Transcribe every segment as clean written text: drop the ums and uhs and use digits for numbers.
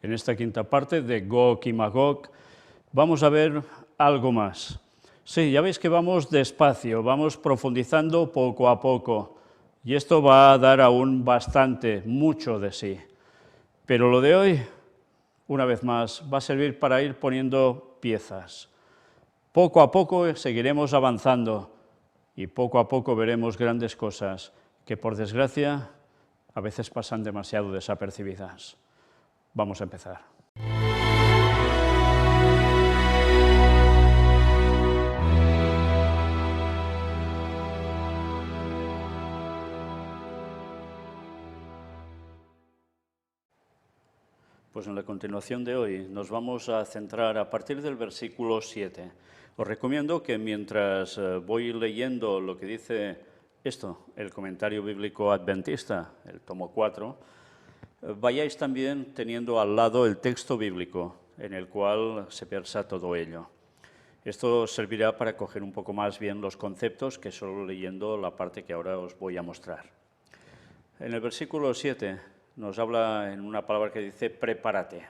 En esta quinta parte de Gog y Magog vamos a ver algo más. Sí, ya veis que vamos despacio, vamos profundizando poco a poco, y esto va a dar aún bastante, mucho de sí. Pero lo de hoy, una vez más, va a servir para ir poniendo piezas. Poco a poco seguiremos avanzando y poco a poco veremos grandes cosas que, por desgracia, a veces pasan demasiado desapercibidas. Vamos a empezar. Pues en la continuación de hoy nos vamos a centrar a partir del versículo 7. Os recomiendo que mientras voy leyendo lo que dice esto, el comentario bíblico adventista, el tomo 4, vayáis también teniendo al lado el texto bíblico en el cual se versa todo ello. Esto servirá para coger un poco más bien los conceptos que solo leyendo la parte que ahora os voy a mostrar. En el versículo 7 nos habla en una palabra que dice prepárate.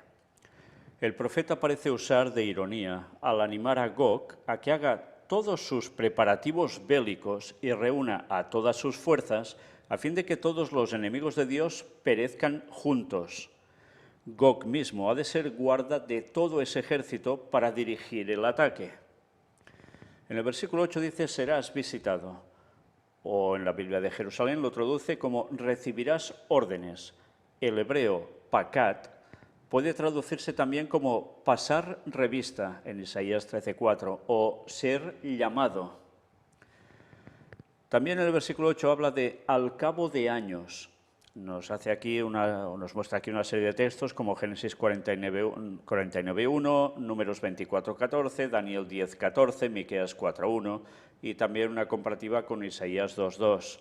El profeta parece usar de ironía al animar a Gog a que haga todos sus preparativos bélicos y reúna a todas sus fuerzas a fin de que todos los enemigos de Dios perezcan juntos. Gog mismo ha de ser guarda de todo ese ejército para dirigir el ataque. En el versículo 8 dice, serás visitado, o en la Biblia de Jerusalén lo traduce como recibirás órdenes. El hebreo pakat puede traducirse también como pasar revista en Isaías 13:4 o ser llamado. También en el versículo 8 habla de al cabo de años. Nos muestra aquí una serie de textos como Génesis 49:1, Números 24:14, Daniel 10:14, Miqueas 4:1 y también una comparativa con Isaías 2:2.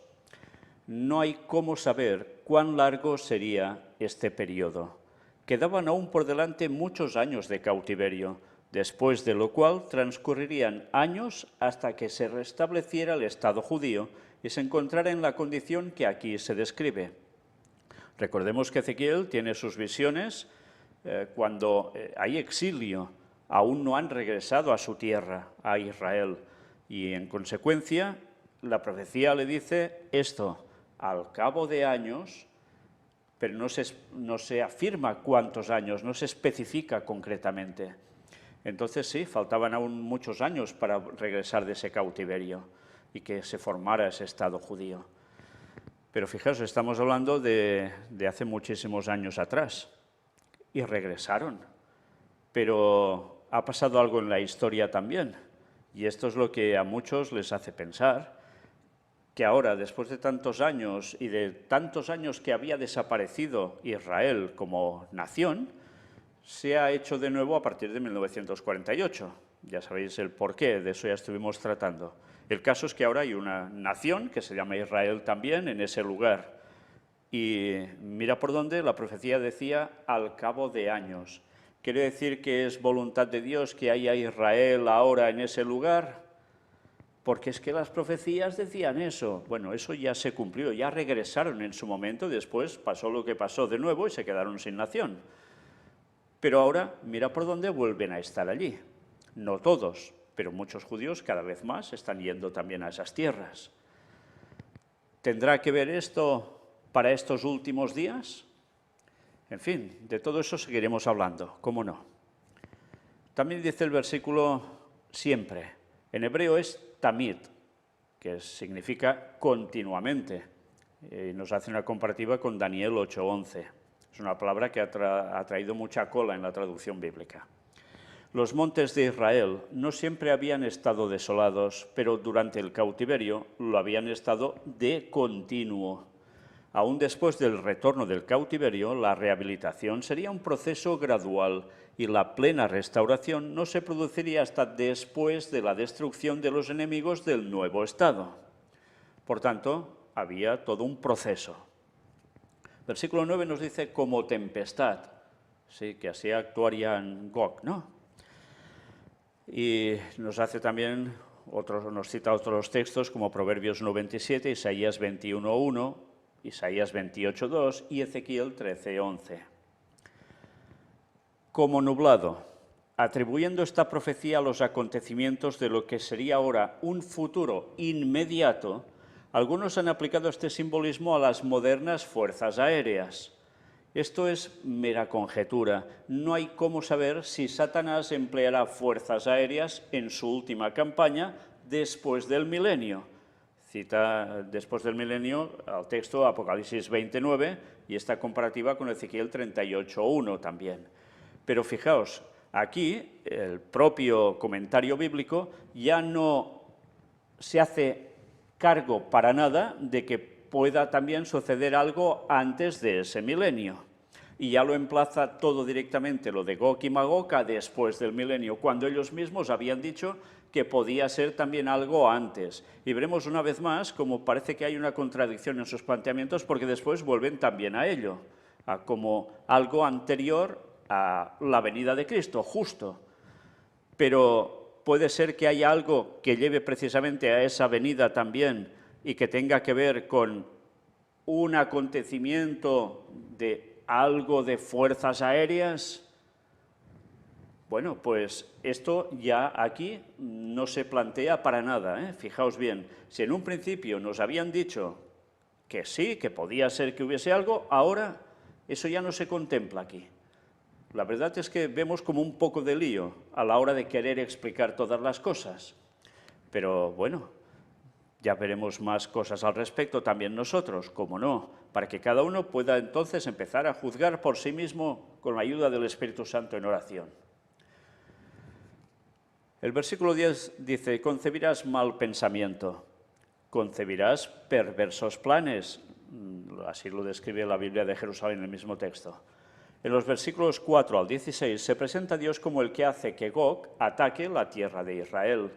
No hay cómo saber cuán largo sería este periodo. Quedaban aún por delante muchos años de cautiverio, después de lo cual transcurrirían años hasta que se restableciera el Estado judío y se encontrara en la condición que aquí se describe. Recordemos que Ezequiel tiene sus visiones cuando hay exilio, aún no han regresado a su tierra, a Israel, y en consecuencia la profecía le dice esto, al cabo de años, pero no se afirma cuántos años, no se especifica concretamente. Entonces sí, faltaban aún muchos años para regresar de ese cautiverio y que se formara ese Estado judío. Pero fijaos, estamos hablando de hace muchísimos años atrás y regresaron. Pero ha pasado algo en la historia también y esto es lo que a muchos les hace pensar que ahora, después de tantos años y de tantos años que había desaparecido Israel como nación, se ha hecho de nuevo a partir de 1948. Ya sabéis el porqué, de eso ya estuvimos tratando. El caso es que ahora hay una nación que se llama Israel también en ese lugar. Y mira por dónde la profecía decía al cabo de años. ¿Quiere decir que es voluntad de Dios que haya Israel ahora en ese lugar? Porque es que las profecías decían eso. Bueno, eso ya se cumplió, ya regresaron en su momento, después pasó lo que pasó de nuevo y se quedaron sin nación. Pero ahora, mira por dónde vuelven a estar allí. No todos, pero muchos judíos cada vez más están yendo también a esas tierras. ¿Tendrá que ver esto para estos últimos días? En fin, de todo eso seguiremos hablando, ¿cómo no? También dice el versículo siempre. En hebreo es tamid, que significa continuamente. Nos hace una comparativa con Daniel 8:11. Es una palabra que ha traído mucha cola en la traducción bíblica. Los montes de Israel no siempre habían estado desolados, pero durante el cautiverio lo habían estado de continuo. Aún después del retorno del cautiverio, la rehabilitación sería un proceso gradual y la plena restauración no se produciría hasta después de la destrucción de los enemigos del nuevo Estado. Por tanto, había todo un proceso. Versículo 9 nos dice como tempestad, sí, que así actuarían Gog, ¿no? Y nos hace también, nos cita otros textos como Proverbios 97, Isaías 21:1, Isaías 28:2 y Ezequiel 13:11. como nublado, atribuyendo esta profecía a los acontecimientos de lo que sería ahora un futuro inmediato, algunos han aplicado este simbolismo a las modernas fuerzas aéreas. Esto es mera conjetura. No hay cómo saber si Satanás empleará fuerzas aéreas en su última campaña después del milenio. Cita después del milenio al texto Apocalipsis 29 y esta comparativa con Ezequiel 38:1 también. Pero fijaos, aquí el propio comentario bíblico ya no se hace cargo para nada de que pueda también suceder algo antes de ese milenio. Y ya lo emplaza todo directamente, lo de Gog y Magog, a después del milenio, cuando ellos mismos habían dicho que podía ser también algo antes. Y veremos una vez más cómo parece que hay una contradicción en sus planteamientos, porque después vuelven también a ello, a como algo anterior a la venida de Cristo, justo. Pero puede ser que haya algo que lleve precisamente a esa venida también y que tenga que ver con un acontecimiento de algo de fuerzas aéreas. Bueno, pues esto ya aquí no se plantea para nada, ¿eh? Fijaos bien, si en un principio nos habían dicho que sí, que podía ser que hubiese algo, ahora eso ya no se contempla aquí. La verdad es que vemos como un poco de lío a la hora de querer explicar todas las cosas. Pero bueno, ya veremos más cosas al respecto también nosotros, como no, para que cada uno pueda entonces empezar a juzgar por sí mismo con la ayuda del Espíritu Santo en oración. El versículo 10 dice, concebirás mal pensamiento, concebirás perversos planes. Así lo describe la Biblia de Jerusalén en el mismo texto. En los versículos 4 al 16 se presenta a Dios como el que hace que Gog ataque la tierra de Israel.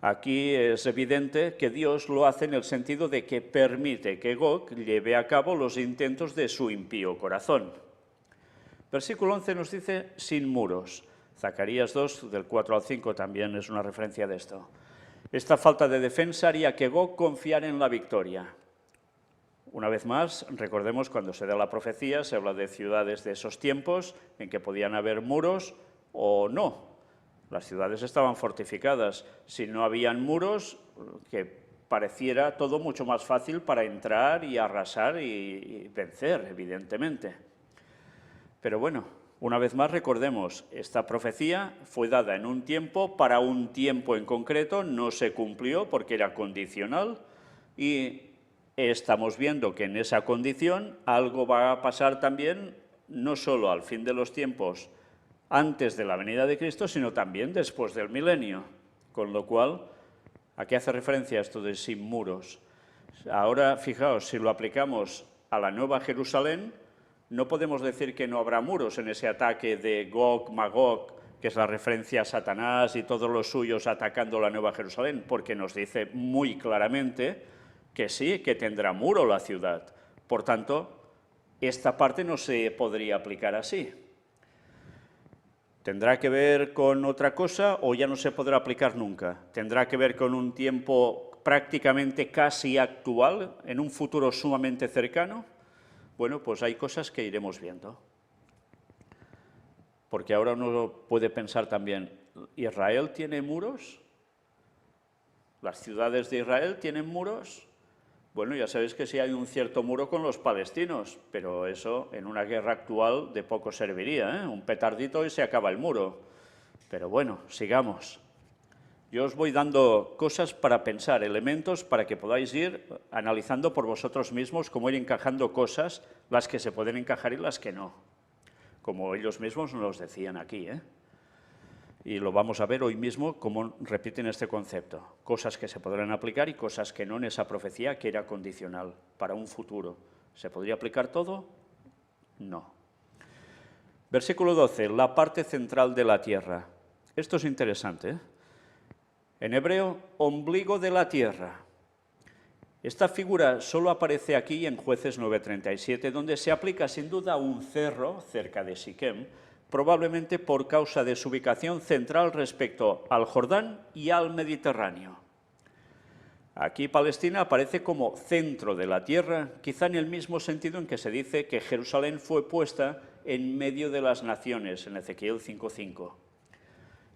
Aquí es evidente que Dios lo hace en el sentido de que permite que Gog lleve a cabo los intentos de su impío corazón. Versículo 11 nos dice, sin muros. Zacarías 2, del 4 al 5, también es una referencia de esto. Esta falta de defensa haría que Gog confiara en la victoria. Una vez más, recordemos cuando se da la profecía, se habla de ciudades de esos tiempos en que podían haber muros o no. Las ciudades estaban fortificadas. Si no habían muros, que pareciera todo mucho más fácil para entrar y arrasar y vencer, evidentemente. Pero bueno, una vez más recordemos, esta profecía fue dada en un tiempo, para un tiempo en concreto, no se cumplió porque era condicional y estamos viendo que en esa condición algo va a pasar también, no solo al fin de los tiempos, antes de la venida de Cristo, sino también después del milenio. Con lo cual, ¿a qué hace referencia esto de sin muros? Ahora, fijaos, si lo aplicamos a la Nueva Jerusalén, no podemos decir que no habrá muros en ese ataque de Gog, Magog, que es la referencia a Satanás y todos los suyos atacando la Nueva Jerusalén, porque nos dice muy claramente que sí, que tendrá muro la ciudad. Por tanto, esta parte no se podría aplicar así. ¿Tendrá que ver con otra cosa o ya no se podrá aplicar nunca? ¿Tendrá que ver con un tiempo prácticamente casi actual, en un futuro sumamente cercano? Bueno, pues hay cosas que iremos viendo. Porque ahora uno puede pensar también, ¿Israel tiene muros? ¿Las ciudades de Israel tienen muros? Bueno, ya sabéis que sí hay un cierto muro con los palestinos, pero eso en una guerra actual de poco serviría, ¿eh? Un petardito y se acaba el muro. Pero bueno, sigamos. Yo os voy dando cosas para pensar, elementos para que podáis ir analizando por vosotros mismos cómo ir encajando cosas, las que se pueden encajar y las que no, como ellos mismos nos decían aquí, ¿eh? Y lo vamos a ver hoy mismo cómo repiten este concepto, cosas que se podrán aplicar y cosas que no en esa profecía que era condicional para un futuro. ¿Se podría aplicar todo? No. Versículo 12, la parte central de la tierra. Esto es interesante, ¿eh? En hebreo, ombligo de la tierra. Esta figura solo aparece aquí en Jueces 9:37, donde se aplica sin duda a un cerro cerca de Siquem, probablemente por causa de su ubicación central respecto al Jordán y al Mediterráneo. Aquí Palestina aparece como centro de la tierra, quizá en el mismo sentido en que se dice que Jerusalén fue puesta en medio de las naciones, en Ezequiel 5:5.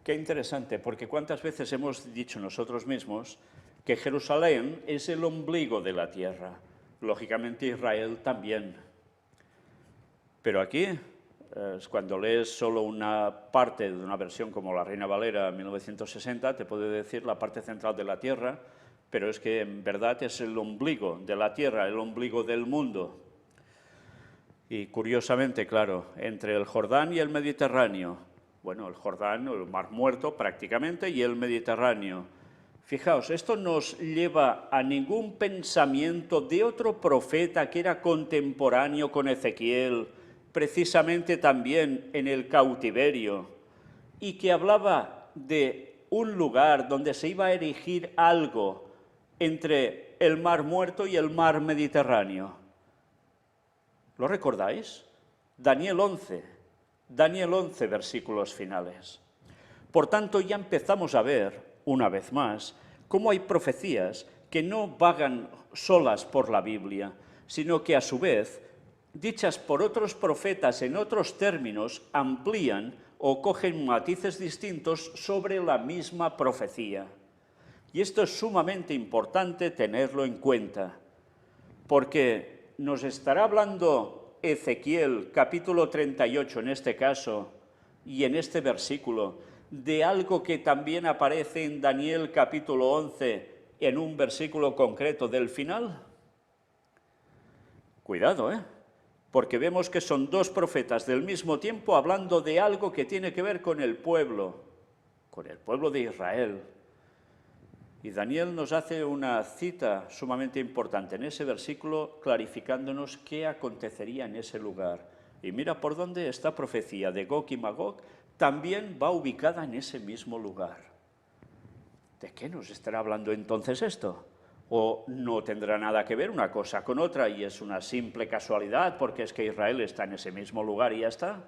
Qué interesante, porque cuántas veces hemos dicho nosotros mismos que Jerusalén es el ombligo de la tierra, lógicamente Israel también. Pero aquí, cuando lees solo una parte de una versión como la Reina Valera 1960, te puede decir la parte central de la tierra, pero es que en verdad es el ombligo de la tierra, el ombligo del mundo. Y curiosamente, claro, entre el Jordán y el Mediterráneo, bueno, el Jordán, el Mar Muerto prácticamente, y el Mediterráneo. Fijaos, esto nos lleva a ningún pensamiento de otro profeta que era contemporáneo con Ezequiel, precisamente también en el cautiverio, y que hablaba de un lugar donde se iba a erigir algo entre el Mar Muerto y el Mar Mediterráneo. ¿Lo recordáis? Daniel 11, versículos finales. Por tanto, ya empezamos a ver, una vez más, cómo hay profecías que no vagan solas por la Biblia, sino que a su vez, dichas por otros profetas en otros términos, amplían o cogen matices distintos sobre la misma profecía. Y esto es sumamente importante tenerlo en cuenta, porque nos estará hablando Ezequiel, capítulo 38 en este caso, y en este versículo, de algo que también aparece en Daniel capítulo 11, en un versículo concreto del final. Cuidado, porque vemos que son dos profetas del mismo tiempo hablando de algo que tiene que ver con el pueblo de Israel. Y Daniel nos hace una cita sumamente importante en ese versículo, clarificándonos qué acontecería en ese lugar. Y mira por dónde esta profecía de Gog y Magog también va ubicada en ese mismo lugar. ¿De qué nos estará hablando entonces esto? ¿O no tendrá nada que ver una cosa con otra y es una simple casualidad porque es que Israel está en ese mismo lugar y ya está?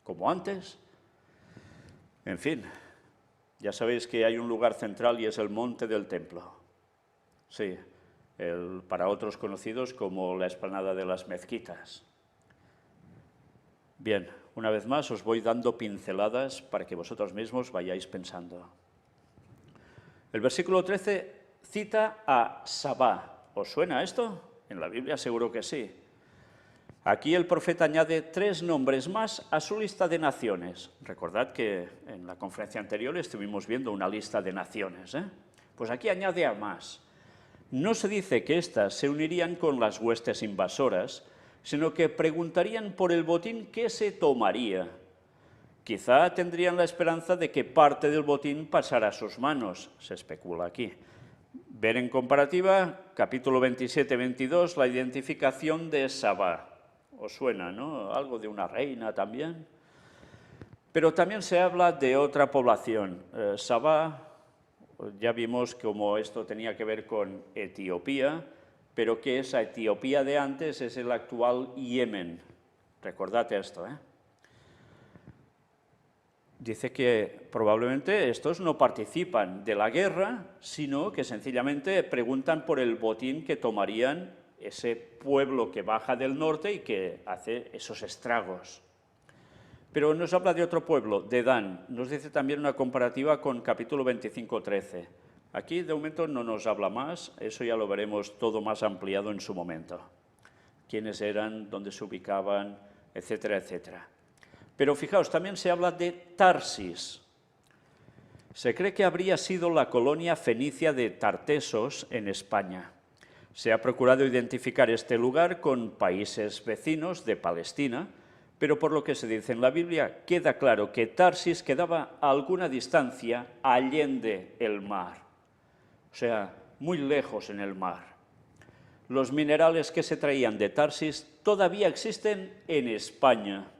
Como antes. En fin. Ya sabéis que hay un lugar central y es el monte del templo. Sí, para otros conocidos como la explanada de las mezquitas. Bien, una vez más os voy dando pinceladas para que vosotros mismos vayáis pensando. El versículo 13 cita a Sabá. ¿Os suena esto? En la Biblia seguro que sí. Aquí el profeta añade 3 nombres más a su lista de naciones. Recordad que en la conferencia anterior estuvimos viendo una lista de naciones. Pues aquí añade a más. No se dice que éstas se unirían con las huestes invasoras, sino que preguntarían por el botín que se tomaría. Quizá tendrían la esperanza de que parte del botín pasara a sus manos, se especula aquí. Ver en comparativa, capítulo 27-22, la identificación de Sabá. ¿Os suena, no? Algo de una reina también. Pero también se habla de otra población. Sabá, ya vimos cómo esto tenía que ver con Etiopía, pero que esa Etiopía de antes es el actual Yemen. Recordad esto, Dice que probablemente estos no participan de la guerra, sino que sencillamente preguntan por el botín que tomarían ese pueblo que baja del norte y que hace esos estragos. Pero nos habla de otro pueblo, de Dan. Nos dice también una comparativa con capítulo 25-13. Aquí de momento no nos habla más, eso ya lo veremos todo más ampliado en su momento. Quiénes eran, dónde se ubicaban, etcétera, etcétera. Pero fijaos, también se habla de Tarsis. Se cree que habría sido la colonia fenicia de Tartesos en España. Se ha procurado identificar este lugar con países vecinos de Palestina, pero por lo que se dice en la Biblia, queda claro que Tarsis quedaba a alguna distancia allende el mar, o sea, muy lejos en el mar. Los minerales que se traían de Tarsis todavía existen en España.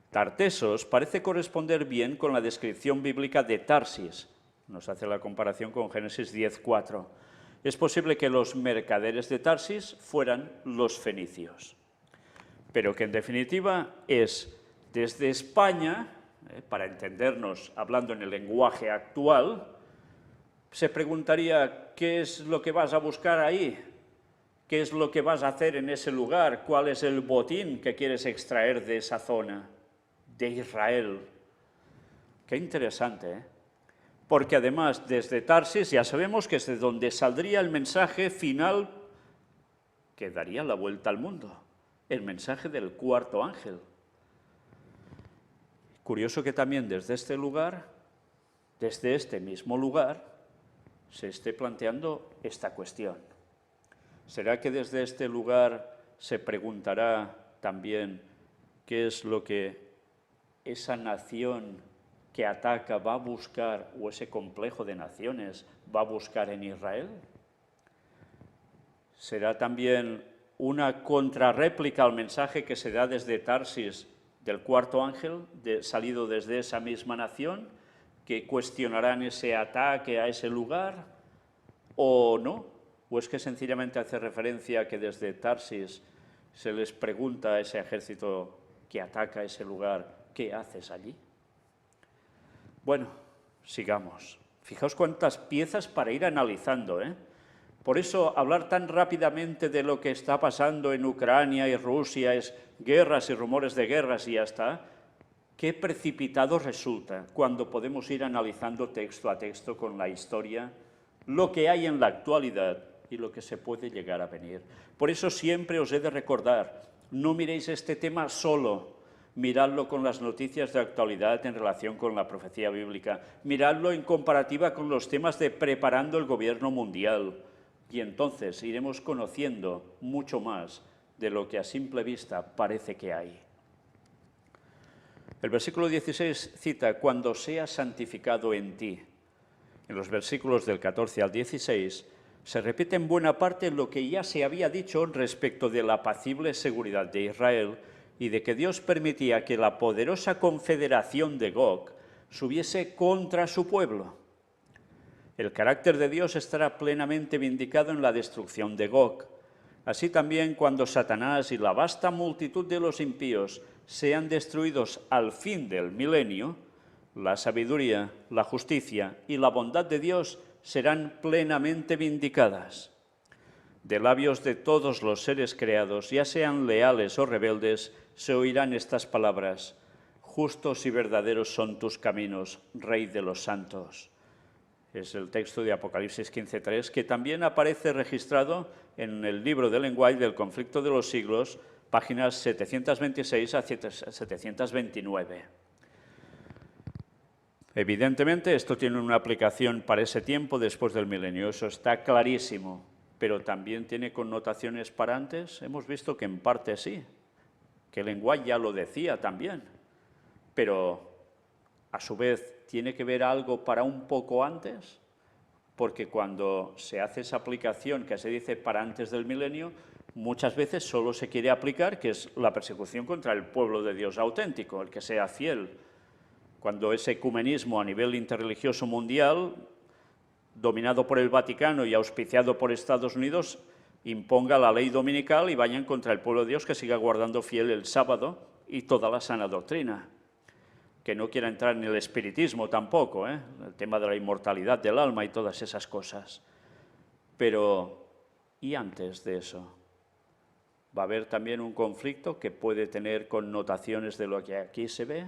Tartesos parece corresponder bien con la descripción bíblica de Tarsis. Nos hace la comparación con Génesis 10:4. Es posible que los mercaderes de Tarsis fueran los fenicios. Pero que en definitiva es desde España, para entendernos hablando en el lenguaje actual, se preguntaría, ¿qué es lo que vas a buscar ahí? ¿Qué es lo que vas a hacer en ese lugar? ¿Cuál es el botín que quieres extraer de esa zona, de Israel? Qué interesante, ¿eh? Porque además, desde Tarsis ya sabemos que es de donde saldría el mensaje final que daría la vuelta al mundo, el mensaje del cuarto ángel. Curioso que también desde este lugar, desde este mismo lugar, se esté planteando esta cuestión. ¿Será que desde este lugar se preguntará también qué es lo que esa nación que ataca va a buscar, o ese complejo de naciones va a buscar en Israel? ¿Será también una contrarréplica al mensaje que se da desde Tarsis del cuarto ángel, salido desde esa misma nación, que cuestionarán ese ataque a ese lugar, o no? ¿O es que sencillamente hace referencia a que desde Tarsis se les pregunta a ese ejército que ataca ese lugar, ¿qué haces allí? Bueno, sigamos. Fijaos cuántas piezas para ir analizando, ¿eh? Por eso hablar tan rápidamente de lo que está pasando en Ucrania y Rusia es guerras y rumores de guerras y ya está. Qué precipitado resulta cuando podemos ir analizando texto a texto con la historia, lo que hay en la actualidad y lo que se puede llegar a venir. Por eso siempre os he de recordar, no miréis este tema solo, miradlo con las noticias de actualidad en relación con la profecía bíblica, miradlo en comparativa con los temas de preparando el gobierno mundial, y entonces iremos conociendo mucho más de lo que a simple vista parece que hay. El versículo 16 cita, cuando sea santificado en ti. En los versículos del 14 al 16 se repite en buena parte lo que ya se había dicho respecto de la apacible seguridad de Israel y de que Dios permitía que la poderosa confederación de Gog subiese contra su pueblo. El carácter de Dios estará plenamente vindicado en la destrucción de Gog. Así también cuando Satanás y la vasta multitud de los impíos sean destruidos al fin del milenio, la sabiduría, la justicia y la bondad de Dios serán plenamente vindicadas. De labios de todos los seres creados, ya sean leales o rebeldes, se oirán estas palabras: justos y verdaderos son tus caminos, Rey de los santos. Es el texto de Apocalipsis 15:3, que también aparece registrado en el libro del lenguaje del conflicto de los siglos, páginas 726 a 729. Evidentemente, esto tiene una aplicación para ese tiempo después del milenio, eso está clarísimo, pero también tiene connotaciones para antes. Hemos visto que en parte sí, que el lenguaje ya lo decía también, pero a su vez tiene que ver algo para un poco antes, porque cuando se hace esa aplicación que se dice para antes del milenio, muchas veces solo se quiere aplicar, que es la persecución contra el pueblo de Dios auténtico, el que sea fiel. Cuando ese ecumenismo a nivel interreligioso mundial, dominado por el Vaticano y auspiciado por Estados Unidos, imponga la ley dominical y vayan contra el pueblo de Dios que siga guardando fiel el sábado y toda la sana doctrina. Que no quiera entrar en el espiritismo tampoco, el tema de la inmortalidad del alma y todas esas cosas. Pero, ¿y antes de eso? ¿Va a haber también un conflicto que puede tener connotaciones de lo que aquí se ve?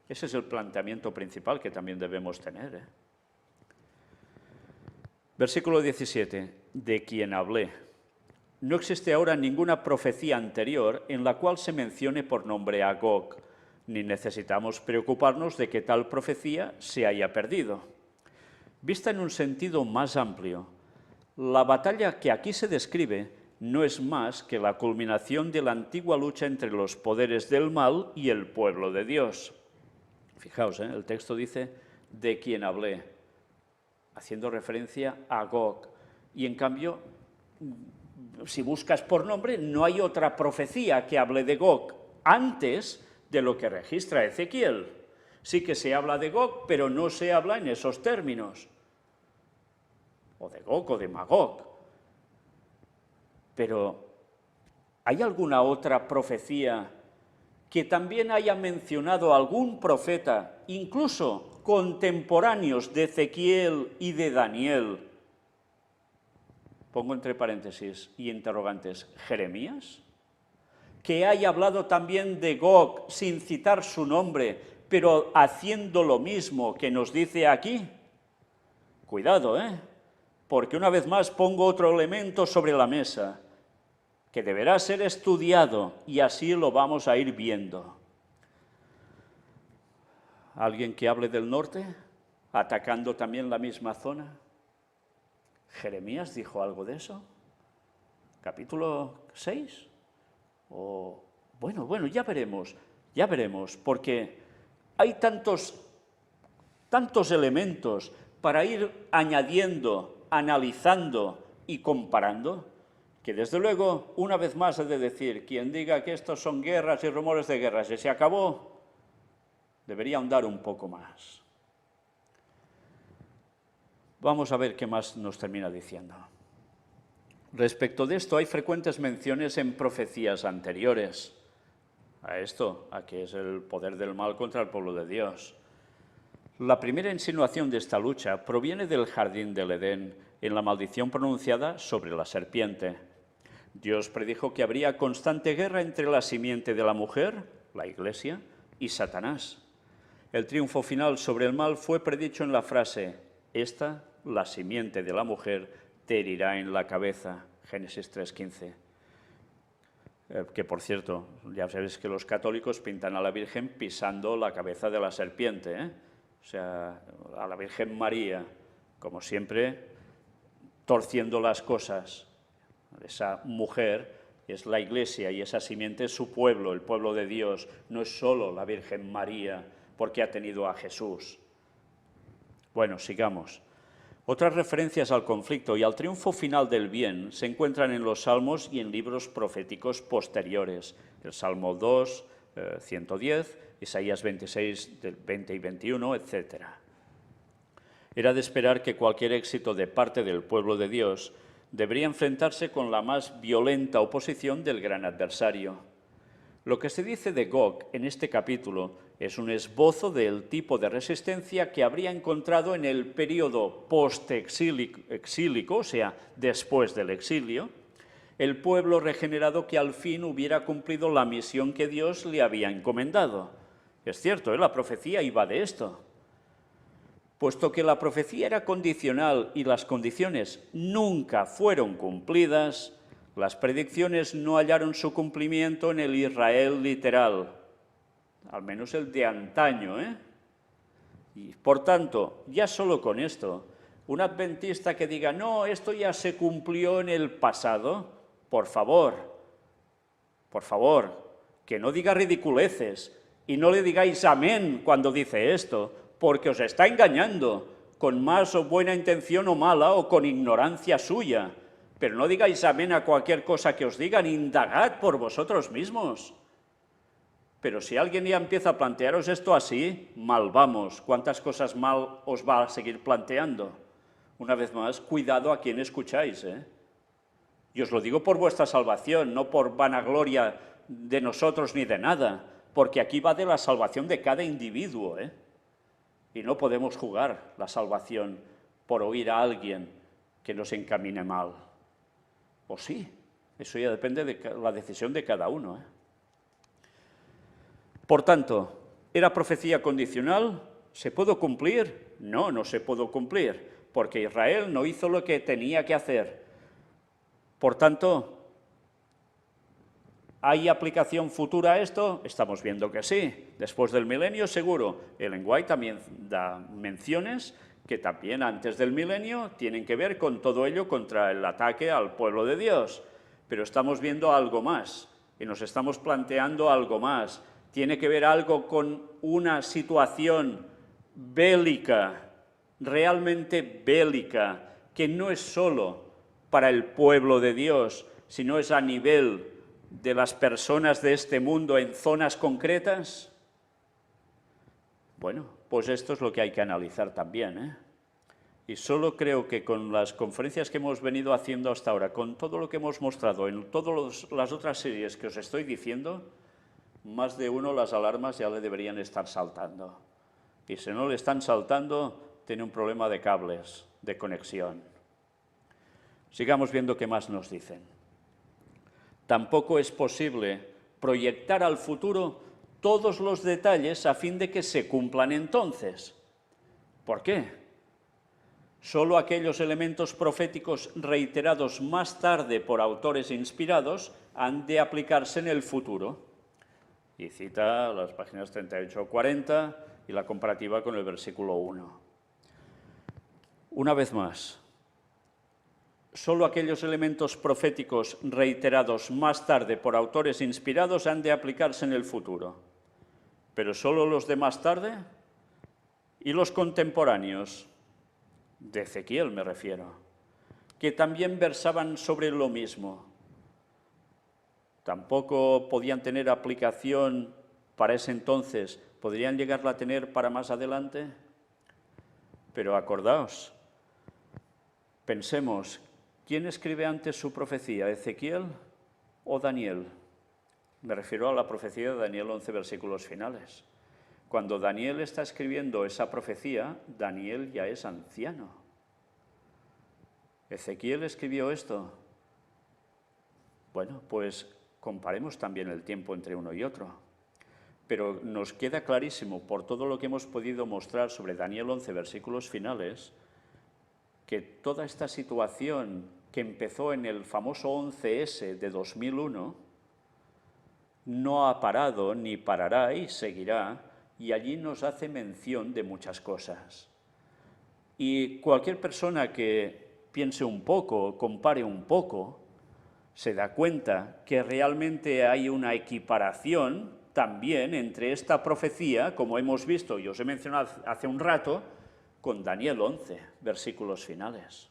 Ese es el planteamiento principal que también debemos tener. Versículo 17, de quien hablé. No existe ahora ninguna profecía anterior en la cual se mencione por nombre a Gog, ni necesitamos preocuparnos de que tal profecía se haya perdido. Vista en un sentido más amplio, la batalla que aquí se describe no es más que la culminación de la antigua lucha entre los poderes del mal y el pueblo de Dios. Fijaos, el texto dice, de quien hablé, haciendo referencia a Gog. Y en cambio, si buscas por nombre, no hay otra profecía que hable de Gog antes de lo que registra Ezequiel. Sí que se habla de Gog, pero no se habla en esos términos. O de Gog o de Magog. Pero, ¿hay alguna otra profecía que también haya mencionado algún profeta, incluso contemporáneos de Ezequiel y de Daniel, pongo entre paréntesis y interrogantes, Jeremías, que haya hablado también de Gog sin citar su nombre, pero haciendo lo mismo que nos dice aquí? Cuidado, porque una vez más pongo otro elemento sobre la mesa, que deberá ser estudiado y así lo vamos a ir viendo. ¿Alguien que hable del norte, atacando también la misma zona? ¿Jeremías dijo algo de eso? ¿Capítulo 6? O, bueno, ya veremos, porque hay tantos elementos para ir añadiendo, analizando y comparando, que desde luego, una vez más he de decir, quien diga que estos son guerras y rumores de guerras y se acabó, debería ahondar un poco más. Vamos a ver qué más nos termina diciendo. Respecto de esto, hay frecuentes menciones en profecías anteriores a que es el poder del mal contra el pueblo de Dios. La primera insinuación de esta lucha proviene del jardín del Edén, en la maldición pronunciada sobre la serpiente. Dios predijo que habría constante guerra entre la simiente de la mujer, la Iglesia, y Satanás. El triunfo final sobre el mal fue predicho en la frase, esta, la simiente de la mujer, te herirá en la cabeza, Génesis 3:15. Que, por cierto, ya sabéis que los católicos pintan a la Virgen pisando la cabeza de la serpiente, O sea, a la Virgen María, como siempre, torciendo las cosas. Esa mujer es la Iglesia y esa simiente es su pueblo, el pueblo de Dios. No es solo la Virgen María, porque ha tenido a Jesús. Bueno, sigamos. Otras referencias al conflicto y al triunfo final del bien se encuentran en los Salmos y en libros proféticos posteriores. El Salmo 2, 110, Isaías 26, 20 y 21, etc. Era de esperar que cualquier éxito de parte del pueblo de Dios debería enfrentarse con la más violenta oposición del gran adversario. Lo que se dice de Gog en este capítulo es un esbozo del tipo de resistencia que habría encontrado en el periodo post-exílico, o sea, después del exilio, el pueblo regenerado que al fin hubiera cumplido la misión que Dios le había encomendado. Es cierto, la profecía iba de esto. Puesto que la profecía era condicional y las condiciones nunca fueron cumplidas, las predicciones no hallaron su cumplimiento en el Israel literal, al menos el de antaño, Y por tanto, ya solo con esto, un adventista que diga, no, esto ya se cumplió en el pasado, por favor, que no diga ridiculeces y no le digáis amén cuando dice esto, porque os está engañando, con más o buena intención o mala, o con ignorancia suya. Pero no digáis amén a cualquier cosa que os digan, indagad por vosotros mismos. Pero si alguien ya empieza a plantearos esto así, mal vamos. ¿Cuántas cosas mal os va a seguir planteando? Una vez más, cuidado a quien escucháis, Y os lo digo por vuestra salvación, no por vanagloria de nosotros ni de nada, porque aquí va de la salvación de cada individuo, Y no podemos jugar la salvación por oír a alguien que nos encamine mal. O sí, eso ya depende de la decisión de cada uno, Por tanto, ¿era profecía condicional? ¿Se pudo cumplir? No, no se pudo cumplir, porque Israel no hizo lo que tenía que hacer. Por tanto, ¿hay aplicación futura a esto? Estamos viendo que sí. Después del milenio, seguro. Ellen White también da menciones que también antes del milenio tienen que ver con todo ello contra el ataque al pueblo de Dios. Pero estamos viendo algo más y nos estamos planteando algo más. Tiene que ver algo con una situación bélica, realmente bélica, que no es solo para el pueblo de Dios, sino es a nivel de las personas de este mundo en zonas concretas. Bueno, pues esto es lo que hay que analizar también, Y solo creo que con las conferencias que hemos venido haciendo hasta ahora, con todo lo que hemos mostrado en todas las otras series que os estoy diciendo, más de uno las alarmas ya le deberían estar saltando. y si no le están saltando, tiene un problema de cables, de conexión. Sigamos viendo qué más nos dicen. Tampoco es posible proyectar al futuro todos los detalles a fin de que se cumplan entonces. ¿Por qué? Solo aquellos elementos proféticos reiterados más tarde por autores inspirados han de aplicarse en el futuro. Y cita las páginas 38 o 40 y la comparativa con el versículo 1. Una vez más, solo aquellos elementos proféticos reiterados más tarde por autores inspirados han de aplicarse en el futuro. Pero solo los de más tarde y los contemporáneos, de Ezequiel me refiero, que también versaban sobre lo mismo. Tampoco podían tener aplicación para ese entonces, podrían llegarla a tener para más adelante. Pero acordaos, pensemos, ¿quién escribe antes su profecía, Ezequiel o Daniel? Me refiero a la profecía de Daniel 11, versículos finales. Cuando Daniel está escribiendo esa profecía, Daniel ya es anciano. ¿Ezequiel escribió esto? Bueno, pues comparemos también el tiempo entre uno y otro. Pero nos queda clarísimo, por todo lo que hemos podido mostrar sobre Daniel 11, versículos finales, que toda esta situación que empezó en el famoso 11S de 2001 no ha parado ni parará y seguirá, y allí nos hace mención de muchas cosas. Y cualquier persona que piense un poco, compare un poco, se da cuenta que realmente hay una equiparación también entre esta profecía, como hemos visto y os he mencionado hace un rato, con Daniel 11, versículos finales.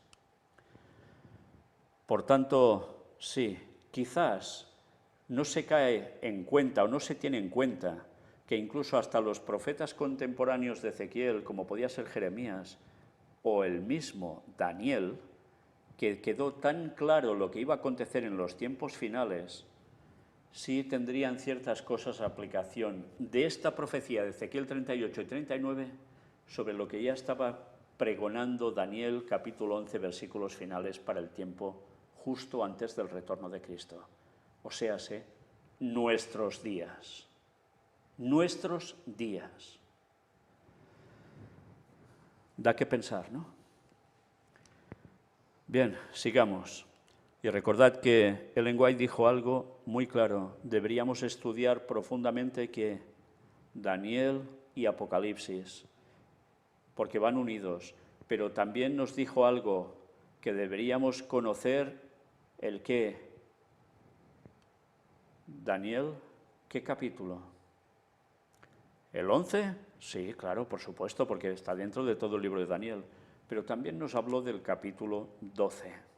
Por tanto, sí, quizás no se cae en cuenta o no se tiene en cuenta que incluso hasta los profetas contemporáneos de Ezequiel, como podía ser Jeremías, o el mismo Daniel, que quedó tan claro lo que iba a acontecer en los tiempos finales, sí tendrían ciertas cosas a aplicación de esta profecía de Ezequiel 38 y 39 sobre lo que ya estaba pregonando Daniel capítulo 11, versículos finales para el tiempo justo antes del retorno de Cristo. O sea, nuestros días. Nuestros días. Da que pensar, ¿no? Bien, sigamos. Y recordad que Ellen White dijo algo muy claro. Deberíamos estudiar profundamente que Daniel y Apocalipsis, porque van unidos. Pero también nos dijo algo, que deberíamos conocer el qué. Daniel, ¿qué capítulo? ¿El 11? Sí, claro, por supuesto, porque está dentro de todo el libro de Daniel. Pero también nos habló del capítulo 12.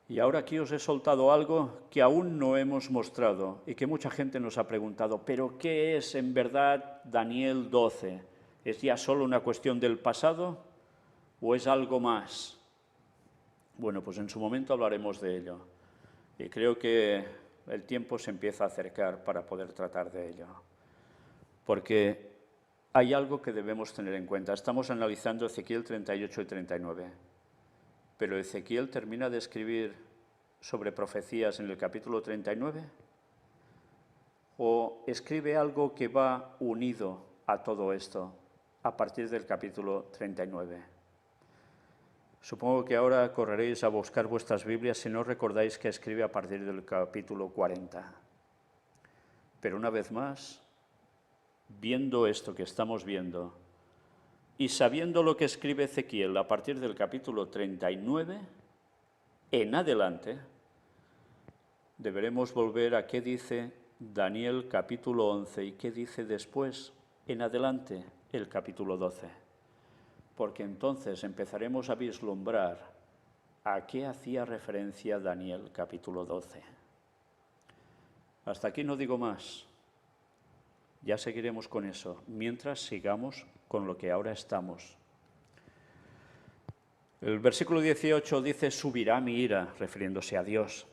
Y ahora aquí os he soltado algo que aún no hemos mostrado y que mucha gente nos ha preguntado, ¿pero qué es en verdad Daniel 12? ¿Es ya solo una cuestión del pasado o es algo más? Bueno, pues en su momento hablaremos de ello. Y creo que el tiempo se empieza a acercar para poder tratar de ello. Porque hay algo que debemos tener en cuenta. Estamos analizando Ezequiel 38 y 39. Pero Ezequiel termina de escribir sobre profecías en el capítulo 39 o escribe algo que va unido a todo esto a partir del capítulo 39. Supongo que ahora correréis a buscar vuestras Biblias si no recordáis que escribe a partir del capítulo 40. Pero una vez más, viendo esto que estamos viendo y sabiendo lo que escribe Ezequiel a partir del capítulo 39, en adelante, deberemos volver a qué dice Daniel capítulo 11 y qué dice después, en adelante, el capítulo 12. Porque entonces empezaremos a vislumbrar a qué hacía referencia Daniel capítulo 12. Hasta aquí no digo más. Ya seguiremos con eso, mientras sigamos con lo que ahora estamos. El versículo 18 dice, subirá mi ira, refiriéndose a Dios.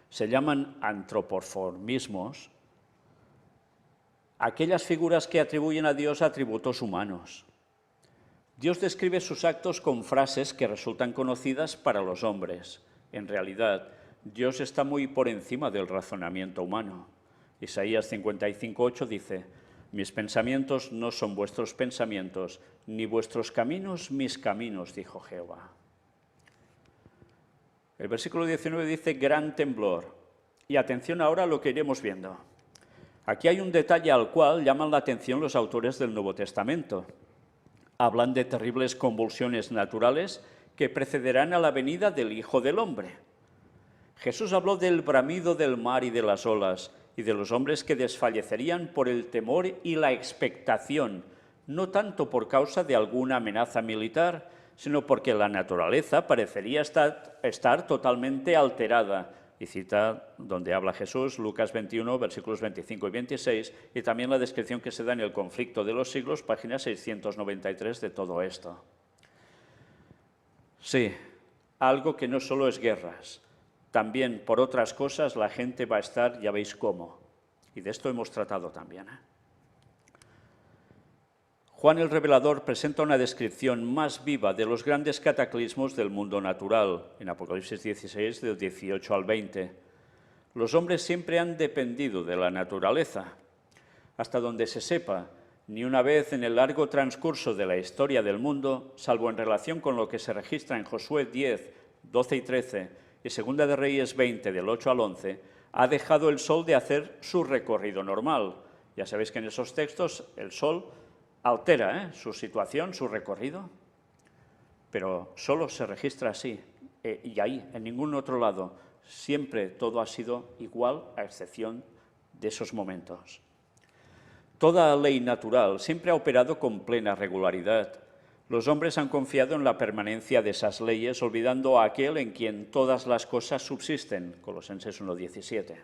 Se llaman antropomorfismos aquellas figuras que atribuyen a Dios atributos humanos. Dios describe sus actos con frases que resultan conocidas para los hombres. En realidad, Dios está muy por encima del razonamiento humano. Isaías 55:8 dice: «Mis pensamientos no son vuestros pensamientos, ni vuestros caminos mis caminos, dijo Jehová». El versículo 19 dice gran temblor. Y atención ahora a lo que iremos viendo. Aquí hay un detalle al cual llaman la atención los autores del Nuevo Testamento. Hablan de terribles convulsiones naturales que precederán a la venida del Hijo del Hombre. Jesús habló del bramido del mar y de las olas, y de los hombres que desfallecerían por el temor y la expectación, no tanto por causa de alguna amenaza militar, sino porque la naturaleza parecería estar totalmente alterada. Y cita donde habla Jesús, Lucas 21, versículos 25 y 26, y también la descripción que se da en el conflicto de los siglos, página 693 de todo esto. Sí, algo que no solo es guerras, también por otras cosas la gente va a estar, ya veis cómo, y de esto hemos tratado también. Juan el Revelador presenta una descripción más viva de los grandes cataclismos del mundo natural, en Apocalipsis 16, del 18 al 20. Los hombres siempre han dependido de la naturaleza. Hasta donde se sepa, ni una vez en el largo transcurso de la historia del mundo, salvo en relación con lo que se registra en Josué 10, 12 y 13, y Segunda de Reyes 20, del 8 al 11, ha dejado el sol de hacer su recorrido normal. Ya sabéis que en esos textos el sol altera su situación, su recorrido, pero solo se registra así, y ahí, en ningún otro lado. Siempre todo ha sido igual, a excepción de esos momentos. Toda ley natural siempre ha operado con plena regularidad. Los hombres han confiado en la permanencia de esas leyes, olvidando a aquel en quien todas las cosas subsisten, Colosenses 1:17.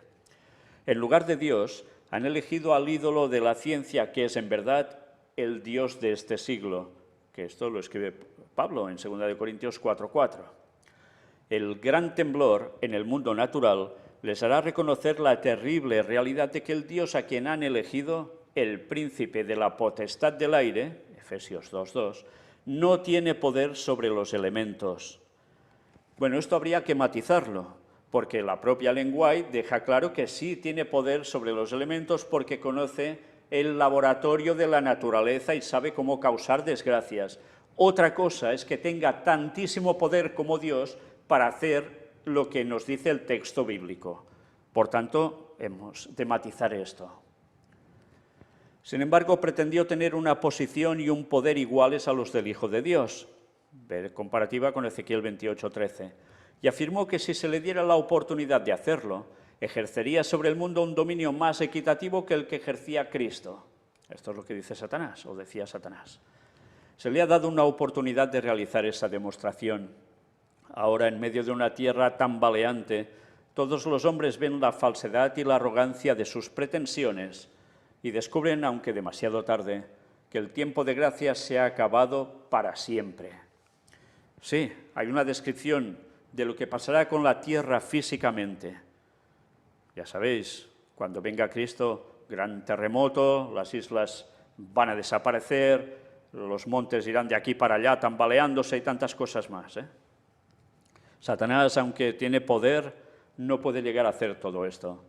En lugar de Dios, han elegido al ídolo de la ciencia, que es en verdad el Dios de este siglo, que esto lo escribe Pablo en 2 Corintios 4:4. El gran temblor en el mundo natural les hará reconocer la terrible realidad de que el Dios a quien han elegido, el príncipe de la potestad del aire, Efesios 2:2, no tiene poder sobre los elementos. Bueno, esto habría que matizarlo, porque la propia Ellen White deja claro que sí tiene poder sobre los elementos porque conoce el laboratorio de la naturaleza y sabe cómo causar desgracias. Otra cosa es que tenga tantísimo poder como Dios para hacer lo que nos dice el texto bíblico. Por tanto, hemos de matizar esto. Sin embargo, pretendió tener una posición y un poder iguales a los del Hijo de Dios, comparativa con Ezequiel 28:13, y afirmó que si se le diera la oportunidad de hacerlo, ejercería sobre el mundo un dominio más equitativo que el que ejercía Cristo. Esto es lo que dice Satanás, o decía Satanás. Se le ha dado una oportunidad de realizar esa demostración. Ahora, en medio de una tierra tambaleante, todos los hombres ven la falsedad y la arrogancia de sus pretensiones y descubren, aunque demasiado tarde, que el tiempo de gracia se ha acabado para siempre. Sí, hay una descripción de lo que pasará con la tierra físicamente. Ya sabéis, cuando venga Cristo, gran terremoto, las islas van a desaparecer, los montes irán de aquí para allá tambaleándose y tantas cosas más. Satanás, aunque tiene poder, no puede llegar a hacer todo esto.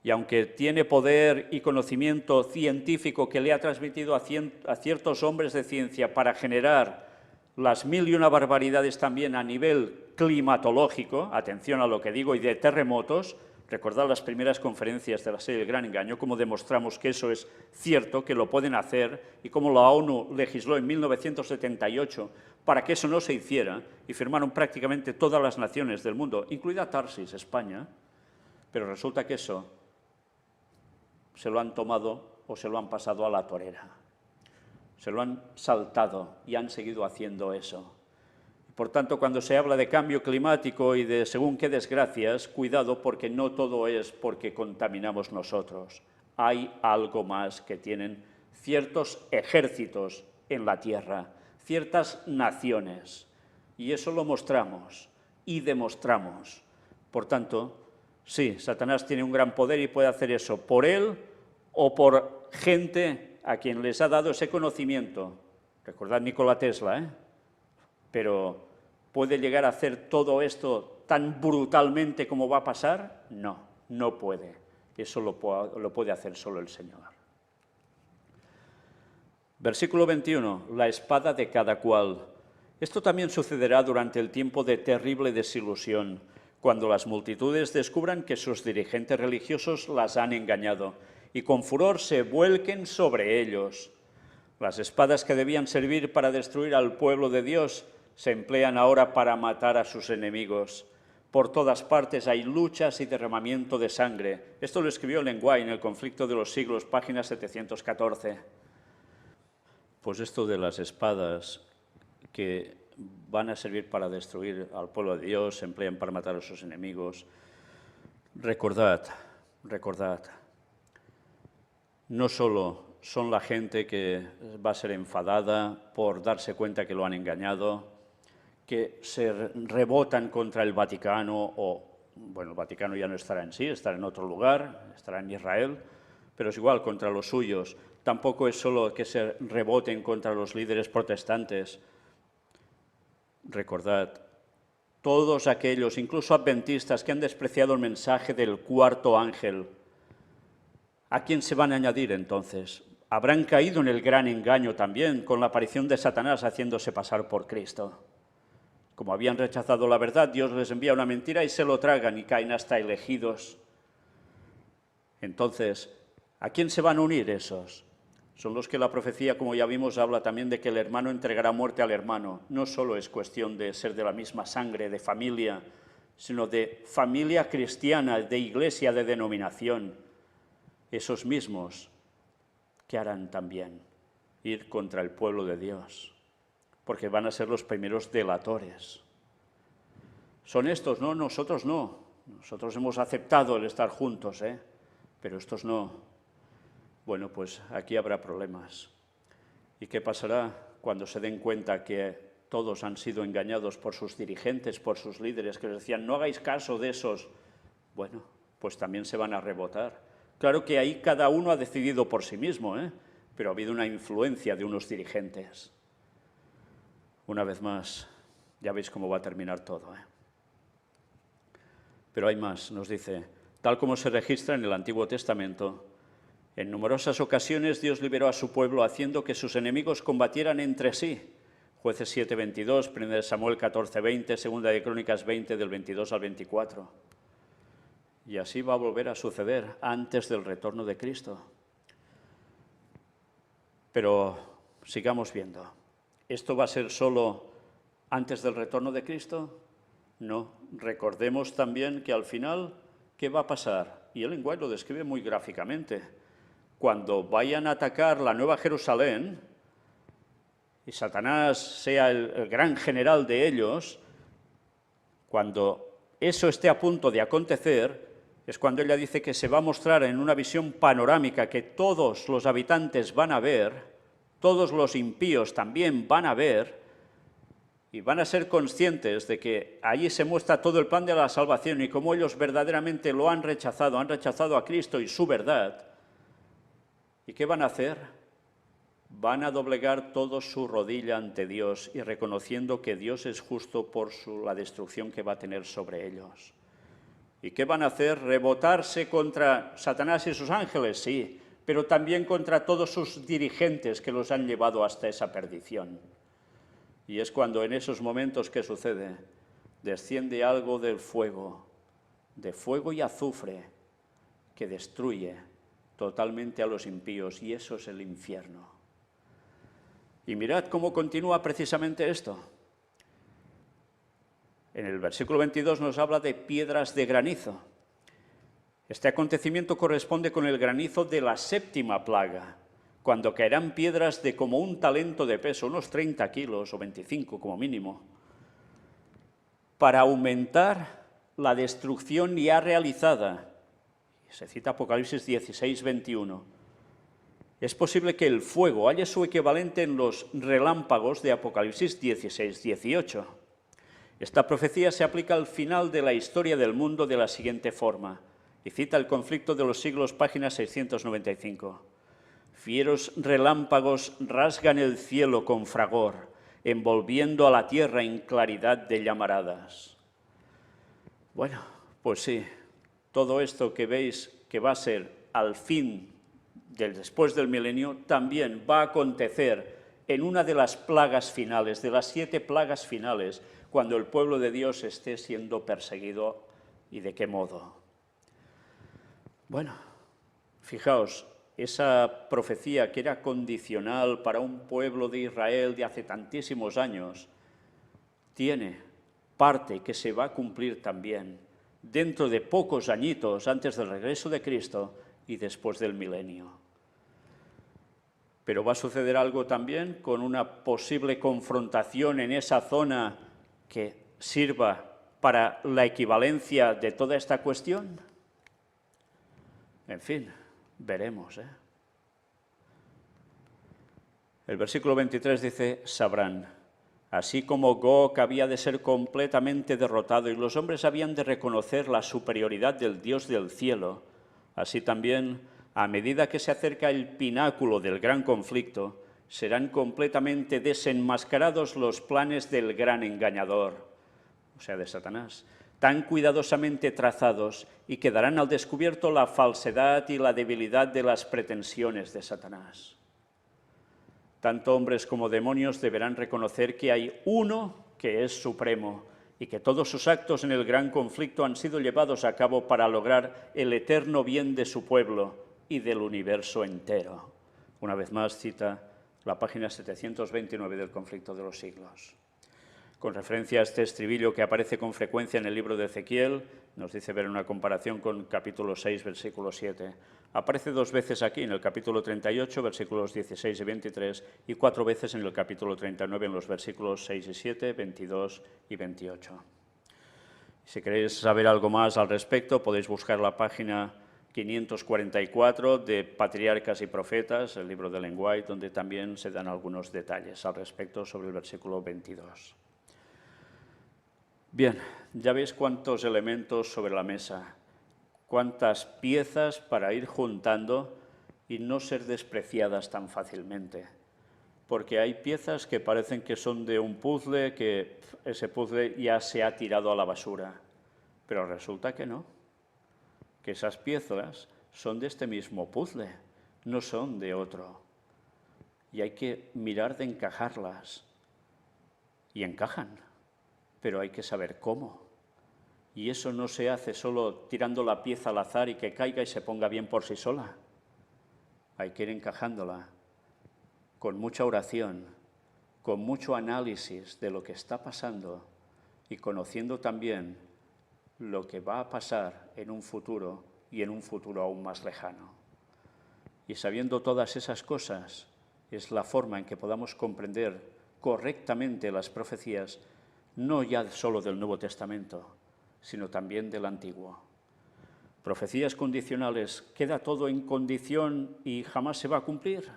Y aunque tiene poder y conocimiento científico que le ha transmitido a ciertos hombres de ciencia para generar las 1001 barbaridades también a nivel climatológico, atención a lo que digo, y de terremotos, recordad las primeras conferencias de la serie El Gran Engaño, cómo demostramos que eso es cierto, que lo pueden hacer, y cómo la ONU legisló en 1978 para que eso no se hiciera, y firmaron prácticamente todas las naciones del mundo, incluida Tarsis, España, pero resulta que eso se lo han tomado o se lo han pasado a la torera. Se lo han saltado y han seguido haciendo eso. Por tanto, cuando se habla de cambio climático y de según qué desgracias, cuidado, porque no todo es porque contaminamos nosotros. Hay algo más que tienen ciertos ejércitos en la tierra, ciertas naciones, y eso lo mostramos y demostramos. Por tanto, sí, Satanás tiene un gran poder y puede hacer eso por él o por por gente a quien les ha dado ese conocimiento. Recordad Nikola Tesla, pero ¿puede llegar a hacer todo esto tan brutalmente como va a pasar? No, no puede. Eso lo puede hacer solo el Señor. Versículo 21, la espada de cada cual. Esto también sucederá durante el tiempo de terrible desilusión, cuando las multitudes descubran que sus dirigentes religiosos las han engañado y con furor se vuelquen sobre ellos. Las espadas que debían servir para destruir al pueblo de Dios se emplean ahora para matar a sus enemigos. Por todas partes hay luchas y derramamiento de sangre. Esto lo escribió Lenguay en El conflicto de los siglos, página 714. Pues esto de las espadas que van a servir para destruir al pueblo de Dios, se emplean para matar a sus enemigos. Recordad, no solo son la gente que va a ser enfadada por darse cuenta que lo han engañado, que se rebotan contra el Vaticano, bueno, el Vaticano ya no estará en sí, estará en otro lugar, estará en Israel, pero es igual contra los suyos. Tampoco es solo que se reboten contra los líderes protestantes. Recordad, todos aquellos, incluso adventistas, que han despreciado el mensaje del cuarto ángel, ¿a quién se van a añadir entonces? Habrán caído en el gran engaño también, con la aparición de Satanás haciéndose pasar por Cristo. Como habían rechazado la verdad, Dios les envía una mentira y se lo tragan y caen hasta elegidos. Entonces, ¿a quién se van a unir esos? Son los que la profecía, como ya vimos, habla también de que el hermano entregará muerte al hermano. No solo es cuestión de ser de la misma sangre, de familia, sino de familia cristiana, de iglesia, de denominación. Esos mismos que harán también ir contra el pueblo de Dios, porque van a ser los primeros delatores. Son estos, ¿no? Nosotros no. Nosotros hemos aceptado el estar juntos, pero estos no. Bueno, pues aquí habrá problemas. ¿Y qué pasará cuando se den cuenta que todos han sido engañados por sus dirigentes, por sus líderes, que les decían, no hagáis caso de esos? Bueno, pues también se van a rebotar. Claro que ahí cada uno ha decidido por sí mismo, pero ha habido una influencia de unos dirigentes. Una vez más, ya veis cómo va a terminar todo. Pero hay más, nos dice, tal como se registra en el Antiguo Testamento, en numerosas ocasiones Dios liberó a su pueblo haciendo que sus enemigos combatieran entre sí. Jueces 7:22, 1 Samuel 14:20, 2 de Crónicas 20, del 22 al 24. Y así va a volver a suceder antes del retorno de Cristo. Pero sigamos viendo. ¿Esto va a ser solo antes del retorno de Cristo? No. Recordemos también que al final, ¿qué va a pasar? Y el lenguaje lo describe muy gráficamente. Cuando vayan a atacar la Nueva Jerusalén y Satanás sea el gran general de ellos, cuando eso esté a punto de acontecer, es cuando ella dice que se va a mostrar en una visión panorámica que todos los habitantes van a ver, todos los impíos también van a ver, y van a ser conscientes de que allí se muestra todo el plan de la salvación y cómo ellos verdaderamente lo han rechazado a Cristo y su verdad. ¿Y qué van a hacer? Van a doblegar todos su rodilla ante Dios y reconociendo que Dios es justo por la destrucción que va a tener sobre ellos. ¿Y qué van a hacer? ¿Rebotarse contra Satanás y sus ángeles? Sí, pero también contra todos sus dirigentes que los han llevado hasta esa perdición. Y es cuando en esos momentos, ¿qué sucede? Desciende algo del fuego, de fuego y azufre, que destruye totalmente a los impíos, y eso es el infierno. Y mirad cómo continúa precisamente esto. En el versículo 22 nos habla de piedras de granizo. Este acontecimiento corresponde con el granizo de la 7ª plaga, cuando caerán piedras de como un talento de peso, unos 30 kilos o 25 como mínimo, para aumentar la destrucción ya realizada. Se cita Apocalipsis 16:21. Es posible que el fuego haya su equivalente en los relámpagos de Apocalipsis 16:18. Esta profecía se aplica al final de la historia del mundo de la siguiente forma, y cita el conflicto de los siglos, página 695. Fieros relámpagos rasgan el cielo con fragor, envolviendo a la tierra en claridad de llamaradas. Bueno, pues sí, todo esto que veis que va a ser al fin después del milenio, también va a acontecer en una de las plagas finales, de las 7 plagas finales, cuando el pueblo de Dios esté siendo perseguido. ¿Y de qué modo? Bueno, fijaos, esa profecía que era condicional para un pueblo de Israel de hace tantísimos años, tiene parte que se va a cumplir también dentro de pocos añitos antes del regreso de Cristo y después del milenio. Pero va a suceder algo también con una posible confrontación en esa zona que sirva para la equivalencia de toda esta cuestión. En fin, veremos. El versículo 23 dice, sabrán, así como Gog había de ser completamente derrotado y los hombres habían de reconocer la superioridad del Dios del cielo, así también, a medida que se acerca el pináculo del gran conflicto, serán completamente desenmascarados los planes del gran engañador, o sea, de Satanás, tan cuidadosamente trazados y quedarán al descubierto la falsedad y la debilidad de las pretensiones de Satanás. Tanto hombres como demonios deberán reconocer que hay uno que es supremo y que todos sus actos en el gran conflicto han sido llevados a cabo para lograr el eterno bien de su pueblo y del universo entero. Una vez más cita la página 729 del Conflicto de los Siglos. Con referencia a este estribillo que aparece con frecuencia en el libro de Ezequiel, nos dice ver una comparación con capítulo 6, versículo 7. Aparece 2 veces aquí, en el capítulo 38, versículos 16 y 23, y 4 veces en el capítulo 39, en los versículos 6 y 7, 22 y 28. Si queréis saber algo más al respecto, podéis buscar la página 544 de Patriarcas y Profetas, el libro de Ellen White, donde también se dan algunos detalles al respecto sobre el versículo 22. Bien, ya veis cuántos elementos sobre la mesa, cuántas piezas para ir juntando y no ser despreciadas tan fácilmente. Porque hay piezas que parecen que son de un puzzle, que ese puzzle ya se ha tirado a la basura. Pero resulta que no, que esas piezas son de este mismo puzzle, no son de otro. Y hay que mirar de encajarlas. Y encajan, pero hay que saber cómo. Y eso no se hace solo tirando la pieza al azar y que caiga y se ponga bien por sí sola. Hay que ir encajándola con mucha oración, con mucho análisis de lo que está pasando y conociendo también lo que va a pasar en un futuro y en un futuro aún más lejano. Y sabiendo todas esas cosas es la forma en que podamos comprender correctamente las profecías, no ya solo del Nuevo Testamento, sino también del Antiguo. Profecías condicionales, ¿queda todo en condición y jamás se va a cumplir?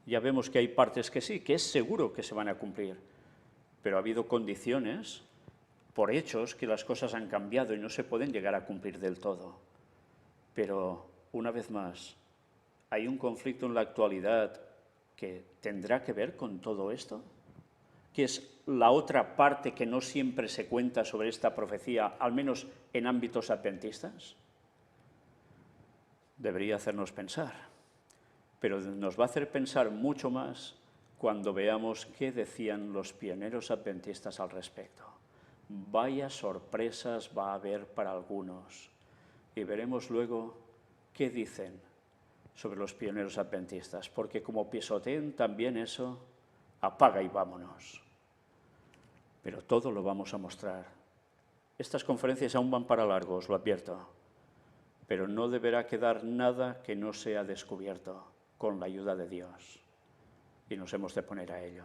Ya vemos que hay partes que sí, que es seguro que se van a cumplir, pero ha habido condiciones por hechos que las cosas han cambiado y no se pueden llegar a cumplir del todo. Pero, una vez más, hay un conflicto en la actualidad que tendrá que ver con todo esto, que es la otra parte que no siempre se cuenta sobre esta profecía, al menos en ámbitos adventistas. Debería hacernos pensar, pero nos va a hacer pensar mucho más cuando veamos qué decían los pioneros adventistas al respecto. Vaya sorpresas va a haber para algunos, y veremos luego qué dicen sobre los pioneros adventistas, porque como pisoteen también eso, apaga y vámonos. Pero todo lo vamos a mostrar. Estas conferencias aún van para largo, os lo advierto, pero no deberá quedar nada que no sea descubierto con la ayuda de Dios. Y nos hemos de poner a ello.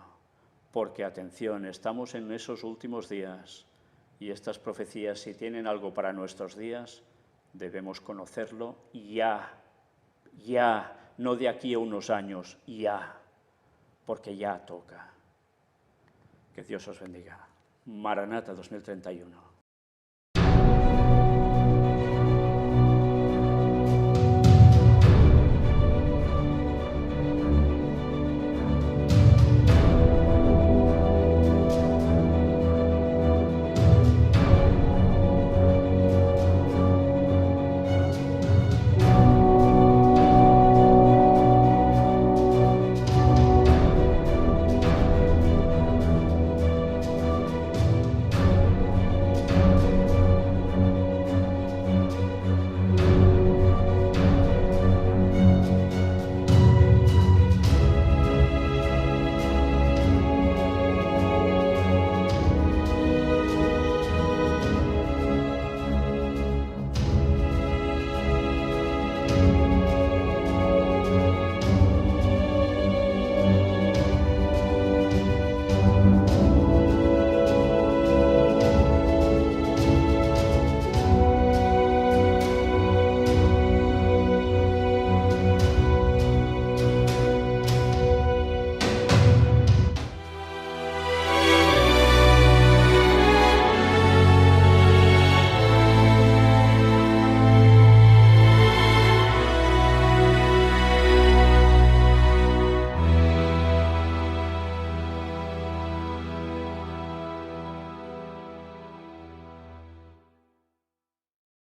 Porque, atención, estamos en esos últimos días y estas profecías, si tienen algo para nuestros días, debemos conocerlo ya, no de aquí a unos años, ya, porque ya toca. Que Dios os bendiga. Maranata 2031.